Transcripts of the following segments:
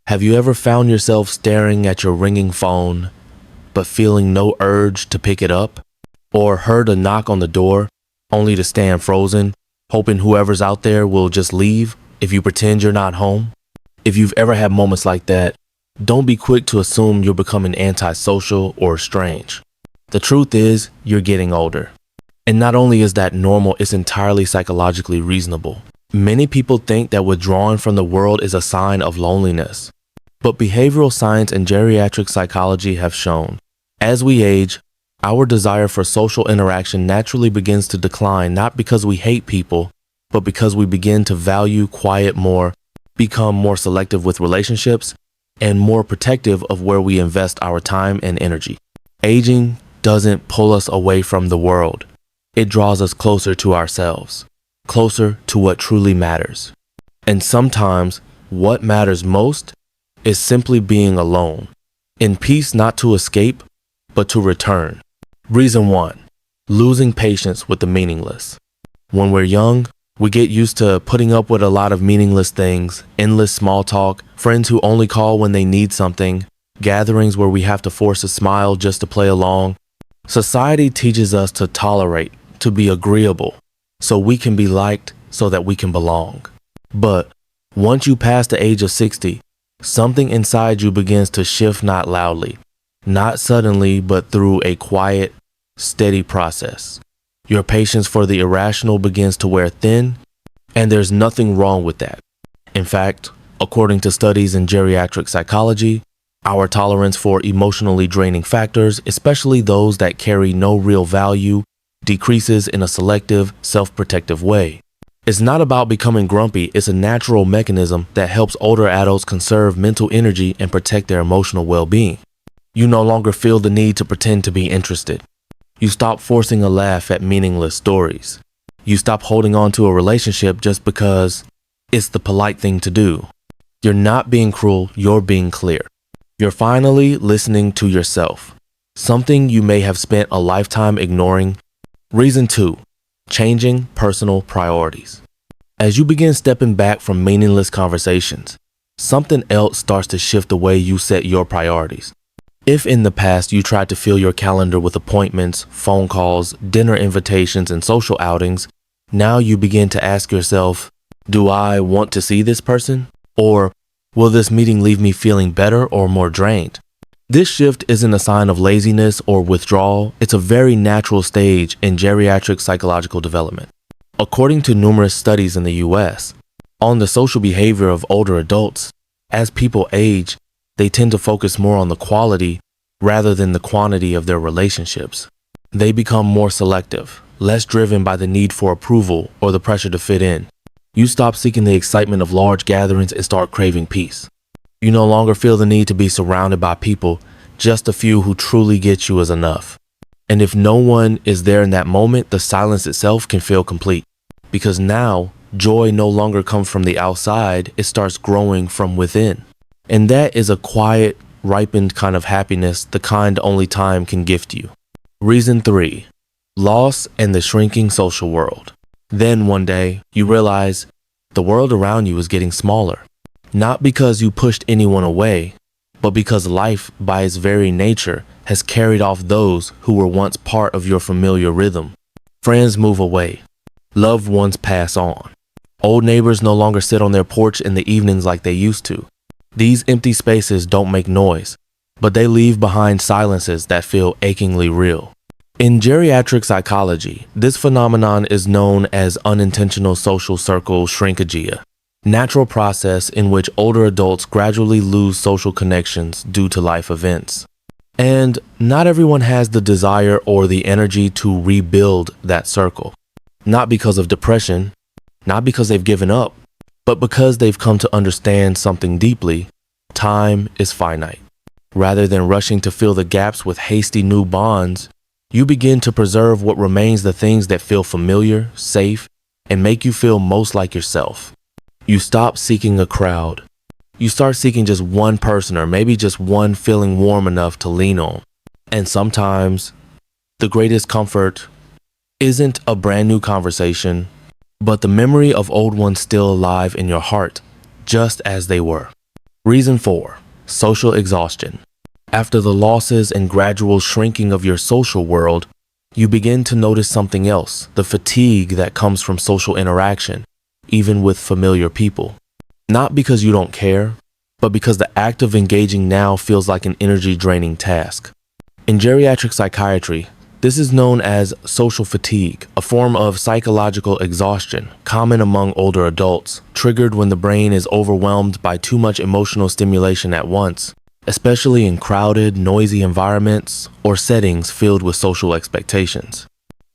Have you ever found yourself staring at your ringing phone, but feeling no urge to pick it up? Or heard a knock on the door, only to stand frozen, hoping whoever's out there will just leave if you pretend you're not home? If you've ever had moments like that, don't be quick to assume you're becoming antisocial or strange. The truth is, you're getting older. And not only is that normal, it's entirely psychologically reasonable. Many people think that withdrawing from the world is a sign of loneliness. But behavioral science and geriatric psychology have shown, as we age, our desire for social interaction naturally begins to decline, not because we hate people, but because we begin to value quiet more, become more selective with relationships, and more protective of where we invest our time and energy. Aging doesn't pull us away from the world. It draws us closer to ourselves, closer to what truly matters. And sometimes what matters most is simply being alone, in peace, not to escape, but to return. Reason 1, losing patience with the meaningless. When we're young, we get used to putting up with a lot of meaningless things, endless small talk, friends who only call when they need something, gatherings where we have to force a smile just to play along. Society teaches us to tolerate, to be agreeable, so we can be liked, so that we can belong. But once you pass the age of 60, something inside you begins to shift, not loudly, not suddenly, but through a quiet, steady process. Your patience for the irrational begins to wear thin, and there's nothing wrong with that. In fact, according to studies in geriatric psychology, our tolerance for emotionally draining factors, especially those that carry no real value, decreases in a selective, self-protective way. It's not about becoming grumpy, it's a natural mechanism that helps older adults conserve mental energy and protect their emotional well-being. You no longer feel the need to pretend to be interested. You stop forcing a laugh at meaningless stories. You stop holding on to a relationship just because it's the polite thing to do. You're not being cruel, you're being clear. You're finally listening to yourself, something you may have spent a lifetime ignoring. Reason 2, changing personal priorities. As you begin stepping back from meaningless conversations, something else starts to shift the way you set your priorities. If in the past you tried to fill your calendar with appointments, phone calls, dinner invitations, and social outings, now you begin to ask yourself, do I want to see this person? Or will this meeting leave me feeling better or more drained? This shift isn't a sign of laziness or withdrawal, it's a very natural stage in geriatric psychological development. According to numerous studies in the US, on the social behavior of older adults, as people age, they tend to focus more on the quality rather than the quantity of their relationships. They become more selective, less driven by the need for approval or the pressure to fit in. You stop seeking the excitement of large gatherings and start craving peace. You no longer feel the need to be surrounded by people, just a few who truly get you is enough. And if no one is there in that moment, the silence itself can feel complete. Because now, joy no longer comes from the outside, it starts growing from within. And that is a quiet, ripened kind of happiness, the kind only time can gift you. Reason 3, loss and the shrinking social world. Then one day, you realize the world around you is getting smaller. Not because you pushed anyone away, but because life, by its very nature, has carried off those who were once part of your familiar rhythm. Friends move away. Loved ones pass on. Old neighbors no longer sit on their porch in the evenings like they used to. These empty spaces don't make noise, but they leave behind silences that feel achingly real. In geriatric psychology, this phenomenon is known as unintentional social circle shrinkagia, natural process in which older adults gradually lose social connections due to life events. And not everyone has the desire or the energy to rebuild that circle. Not because of depression, not because they've given up, but because they've come to understand something deeply. Time is finite. Rather than rushing to fill the gaps with hasty new bonds, you begin to preserve what remains, the things that feel familiar, safe, and make you feel most like yourself. You stop seeking a crowd. You start seeking just one person, or maybe just one feeling warm enough to lean on. And sometimes the greatest comfort isn't a brand new conversation, but the memory of old ones still alive in your heart, just as they were. Reason 4. Social exhaustion. After the losses and gradual shrinking of your social world, you begin to notice something else, the fatigue that comes from social interaction, even with familiar people. Not because you don't care, but because the act of engaging now feels like an energy-draining task. In geriatric psychiatry, this is known as social fatigue, a form of psychological exhaustion common among older adults, triggered when the brain is overwhelmed by too much emotional stimulation at once, especially in crowded, noisy environments or settings filled with social expectations.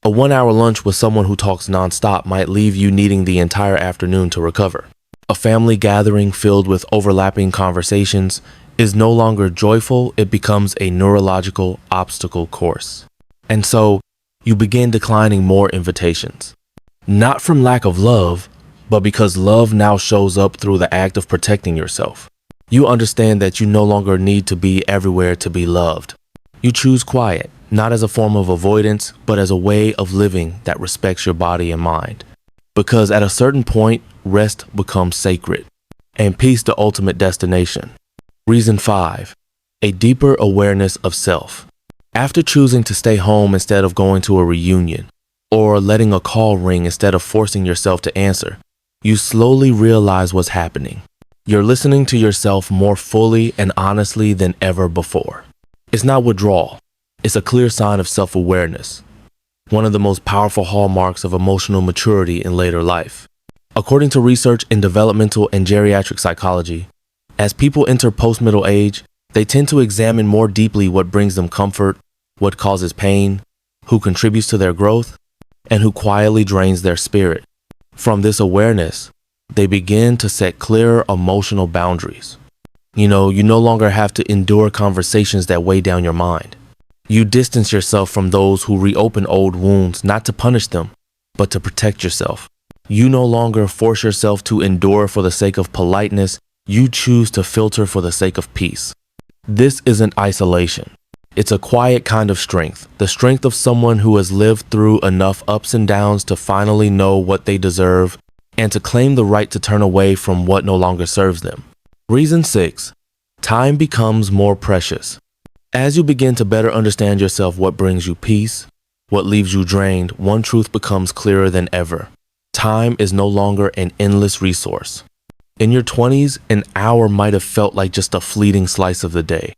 A 1-hour lunch with someone who talks nonstop might leave you needing the entire afternoon to recover. A family gathering filled with overlapping conversations is no longer joyful, it becomes a neurological obstacle course. And so, you begin declining more invitations. Not from lack of love, but because love now shows up through the act of protecting yourself. You understand that you no longer need to be everywhere to be loved. You choose quiet, not as a form of avoidance, but as a way of living that respects your body and mind. Because at a certain point, rest becomes sacred, and peace the ultimate destination. Reason 5. A deeper awareness of self. After choosing to stay home instead of going to a reunion, or letting a call ring instead of forcing yourself to answer, you slowly realize what's happening. You're listening to yourself more fully and honestly than ever before. It's not withdrawal. It's a clear sign of self-awareness, one of the most powerful hallmarks of emotional maturity in later life. According to research in developmental and geriatric psychology, as people enter post-middle age, they tend to examine more deeply what brings them comfort, what causes pain, who contributes to their growth, and who quietly drains their spirit. From this awareness, they begin to set clearer emotional boundaries. You no longer have to endure conversations that weigh down your mind. You distance yourself from those who reopen old wounds, not to punish them, but to protect yourself. You no longer force yourself to endure for the sake of politeness. You choose to filter for the sake of peace. This isn't isolation. It's a quiet kind of strength, the strength of someone who has lived through enough ups and downs to finally know what they deserve and to claim the right to turn away from what no longer serves them. Reason 6. Time becomes more precious. As you begin to better understand yourself, what brings you peace, what leaves you drained, one truth becomes clearer than ever. Time is no longer an endless resource. In your 20s, an hour might have felt like just a fleeting slice of the day.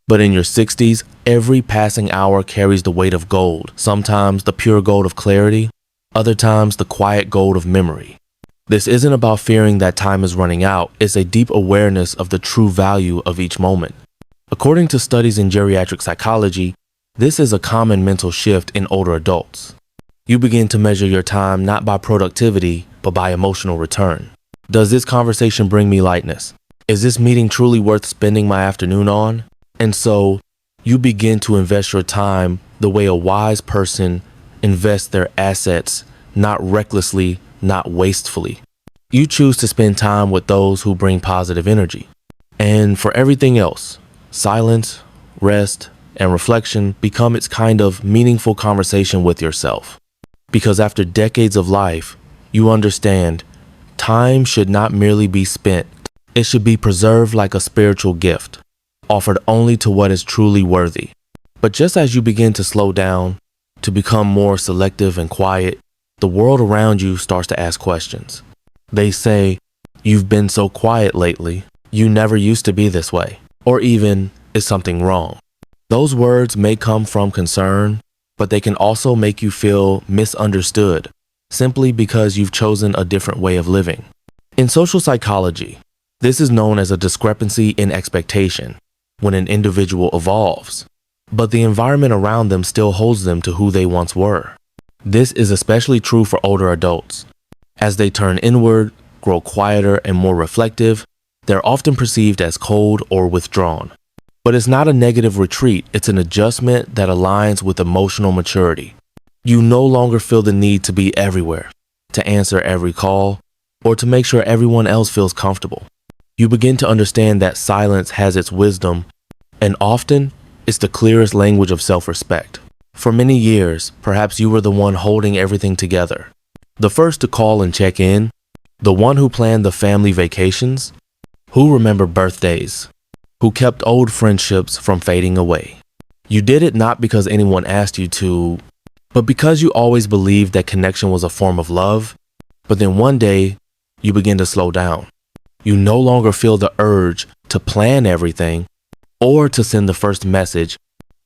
But in your 60s, every passing hour carries the weight of gold, sometimes the pure gold of clarity, other times the quiet gold of memory. This isn't about fearing that time is running out, it's a deep awareness of the true value of each moment. According to studies in geriatric psychology, this is a common mental shift in older adults. You begin to measure your time not by productivity, but by emotional return. Does this conversation bring me lightness? Is this meeting truly worth spending my afternoon on? And so, you begin to invest your time the way a wise person invests their assets, not recklessly, not wastefully. You choose to spend time with those who bring positive energy. And for everything else, silence, rest, and reflection become its kind of meaningful conversation with yourself. Because after decades of life, you understand time should not merely be spent. It should be preserved like a spiritual gift, offered only to what is truly worthy. But just as you begin to slow down, to become more selective and quiet, the world around you starts to ask questions. They say, "You've been so quiet lately. You never used to be this way." Or even, "Is something wrong?" Those words may come from concern, but they can also make you feel misunderstood, simply because you've chosen a different way of living. In social psychology, this is known as a discrepancy in expectation when an individual evolves, but the environment around them still holds them to who they once were. This is especially true for older adults. As they turn inward, grow quieter and more reflective, they're often perceived as cold or withdrawn. But it's not a negative retreat, it's an adjustment that aligns with emotional maturity. You no longer feel the need to be everywhere, to answer every call, or to make sure everyone else feels comfortable. You begin to understand that silence has its wisdom, and often it's the clearest language of self-respect. For many years, perhaps you were the one holding everything together, the first to call and check in, the one who planned the family vacations, Who remembered birthdays? Who kept old friendships from fading away? You did it not because anyone asked you to, but because you always believed that connection was a form of love. But then one day, you begin to slow down. You no longer feel the urge to plan everything, or to send the first message,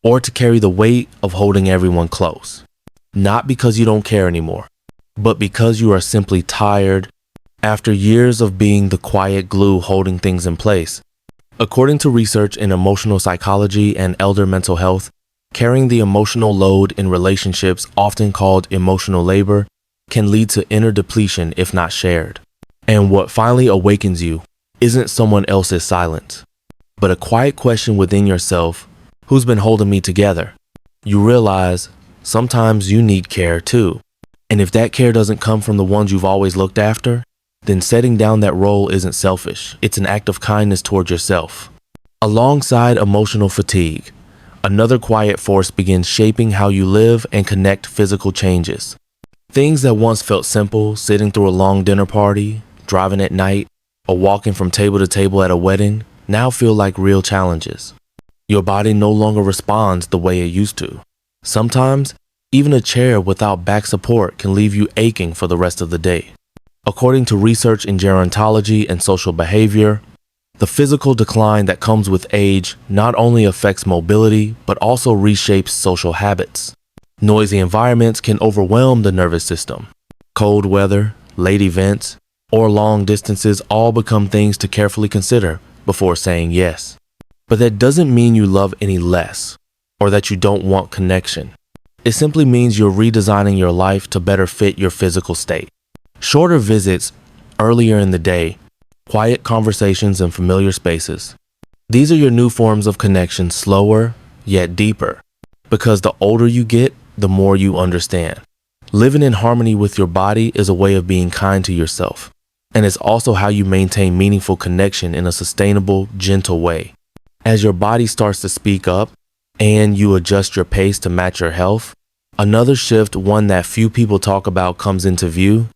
or to carry the weight of holding everyone close. Not because you don't care anymore, but because you are simply tired after years of being the quiet glue holding things in place. According to research in emotional psychology and elder mental health, carrying the emotional load in relationships, often called emotional labor, can lead to inner depletion if not shared. And what finally awakens you isn't someone else's silence, but a quiet question within yourself: who's been holding me together? You realize sometimes you need care too. And if that care doesn't come from the ones you've always looked after, then setting down that role isn't selfish. It's an act of kindness toward yourself. Alongside emotional fatigue, another quiet force begins shaping how you live and connect. Physical changes. Things that once felt simple, sitting through a long dinner party, driving at night, or walking from table to table at a wedding, now feel like real challenges. Your body no longer responds the way it used to. Sometimes, even a chair without back support can leave you aching for the rest of the day. According to research in gerontology and social behavior, the physical decline that comes with age not only affects mobility, but also reshapes social habits. Noisy environments can overwhelm the nervous system. Cold weather, late events, or long distances all become things to carefully consider before saying yes. But that doesn't mean you love any less, or that you don't want connection. It simply means you're redesigning your life to better fit your physical state. Shorter visits earlier in the day, quiet conversations in familiar spaces. These are your new forms of connection, slower yet deeper. Because the older you get, the more you understand. Living in harmony with your body is a way of being kind to yourself. And it's also how you maintain meaningful connection in a sustainable, gentle way. As your body starts to speak up and you adjust your pace to match your health, another shift, one that few people talk about, comes into view.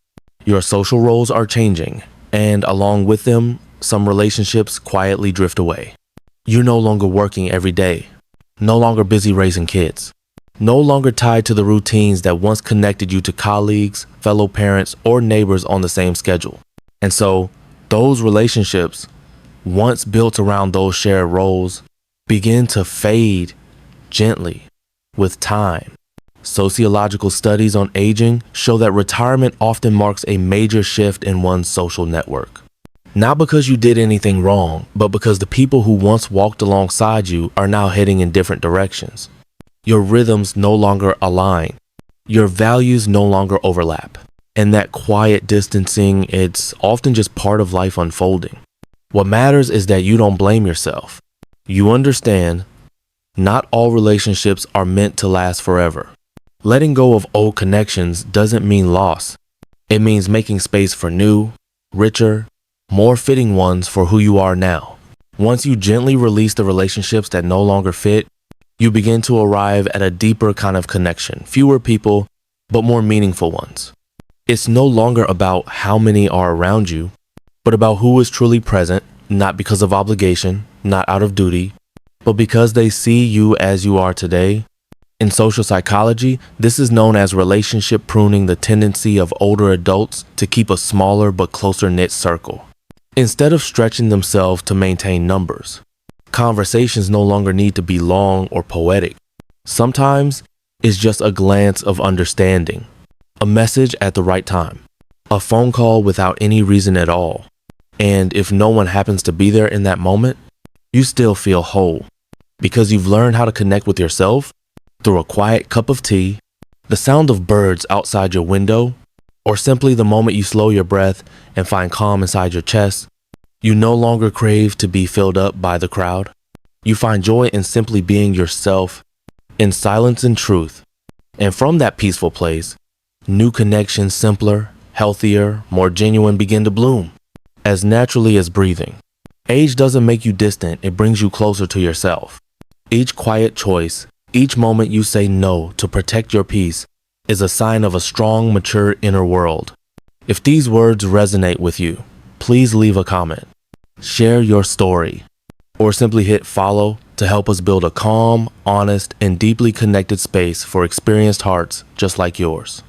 Your social roles are changing, and along with them, some relationships quietly drift away. You're no longer working every day, no longer busy raising kids, no longer tied to the routines that once connected you to colleagues, fellow parents, or neighbors on the same schedule. And so, those relationships, once built around those shared roles, begin to fade gently with time. Sociological studies on aging show that retirement often marks a major shift in one's social network. Not because you did anything wrong, but because the people who once walked alongside you are now heading in different directions. Your rhythms no longer align. Your values no longer overlap. And that quiet distancing, it's often just part of life unfolding. What matters is that you don't blame yourself. You understand not all relationships are meant to last forever. Letting go of old connections doesn't mean loss. It means making space for new, richer, more fitting ones for who you are now. Once you gently release the relationships that no longer fit, you begin to arrive at a deeper kind of connection. Fewer people, but more meaningful ones. It's no longer about how many are around you, but about who is truly present, not because of obligation, not out of duty, but because they see you as you are today. In social psychology, this is known as relationship pruning, the tendency of older adults to keep a smaller but closer-knit circle. Instead of stretching themselves to maintain numbers, conversations no longer need to be long or poetic. Sometimes it's just a glance of understanding, a message at the right time, a phone call without any reason at all. And if no one happens to be there in that moment, you still feel whole because you've learned how to connect with yourself through a quiet cup of tea, the sound of birds outside your window, or simply the moment you slow your breath and find calm inside your chest. You no longer crave to be filled up by the crowd. You find joy in simply being yourself, in silence and truth. And from that peaceful place, new connections, simpler, healthier, more genuine, begin to bloom, as naturally as breathing. Age doesn't make you distant, it brings you closer to yourself. Each quiet choice, each moment you say no to protect your peace, is a sign of a strong, mature inner world. If these words resonate with you, please leave a comment. share your story, or simply hit follow to help us build a calm, honest, and deeply connected space for experienced hearts just like yours.